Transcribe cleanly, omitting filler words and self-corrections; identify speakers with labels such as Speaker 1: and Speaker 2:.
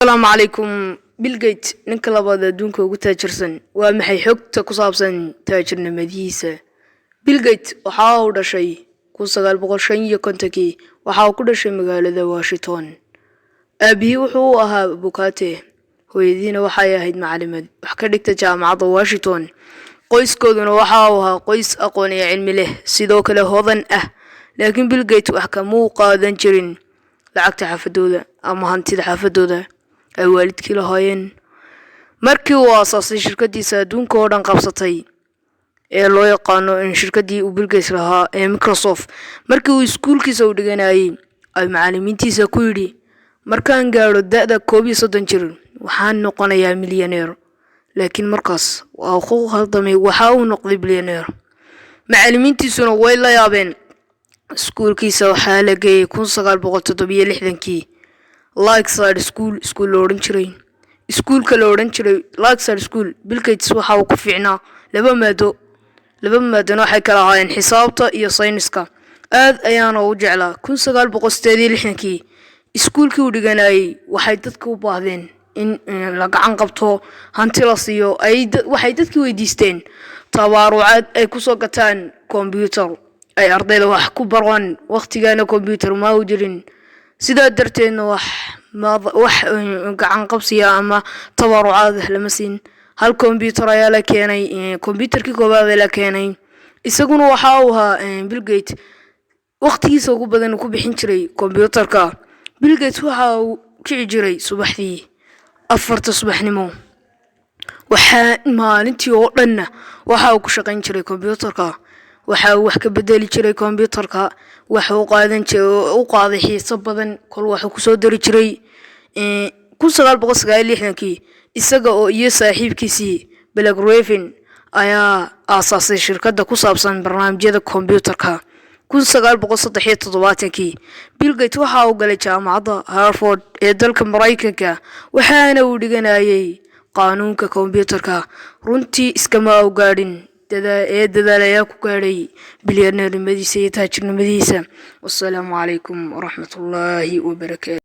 Speaker 1: السلام عليكم بيل جيت ninka labaad adduunka ugu taajirsan waa maxay xogta ku saabsan taajirnimadiisa Bill Gates waxa uu dhashay 1955 waxa uu ku dhashay magaalada Washington aabihii wuxuu ahaa bukaate hooyadiina waxay ahayd macallimad wax ka dhigta jaamacadda Washington qoyskooduna waxa uu ahaa qoys aqoon iyo cilmi leh sidoo kale hodan ah laakiin Bill Gates wax kama uu qaadan jirin lacagta xafadooda ama hantida xafadooda ay waalidkii lahaayeen markii uu aasaasay shirkadiisa adduunka oo dhan qabsatay ee loo yaqaano in shirkadii uu Bill Gates lahaa ee Microsoft markii uu iskuulkiisa u dhiganayay ay macallimiintiisa ku yiri markaan gaaro da'da 31 jir waxaan noqonayaa milyaneer laakiin markaas waa uu khaldamay waxa uu noqday bilyaneer macallimiintiisuna way la yaabeen iskuulkiisa waxaa la geeyay 1967 Lakeside School loo oran jiray iskuulka loo oran jiray Lakeside School Bill Gates waxa uu ku fiicnaa laba maado waxay kala ahaayeen xisaabta iyo sayniska aad ayaan u jeclaa 1968 iskuulkii uu dhiganayay waxay dadku u baahdeen in la gacan qabto hanti la siiyo waxay dadkii weydiisteen tabarucaad ay ku soo gataan computer ay ardayda wax ku baraan waqtigaana computer ma u jirin sidaa darteedna wax gacan qabsiya ama tabarucaad lama siin hal computer ayaa la keenay computerkii koobaad la keenay isaguna waxa uu ahaa Bill Gates waqtigiisa ugu badan ku bixin jiray computerka Bill Gates waxa uu kici jiray subaxdii 4 subaxnimo waxa maalintii oo dhan waxa uu ku shaqayn jiray computerka waxa uu wax ka bedeli jiray computerka waxa uu qaaday xiisab badan kol waxa ku soo dari jiray 1969 isaga oo iyo saaxiibkiisii Black Raven ayaa aasaasay shirkadda ku saabsan barnaamijyada computerka 1973 Bill Gates waxa uu galay jaamacadda Harvard ee dalka Mareykanka waxaana uu dhiganayay qaanuunka computerka runtii iskama u gaadhin dadaal ku gaaray bilyaneernimadiisa iyo taajirnimadiisa. Wassalaamu calaykum waraxmatullaahi wabarakaatuh.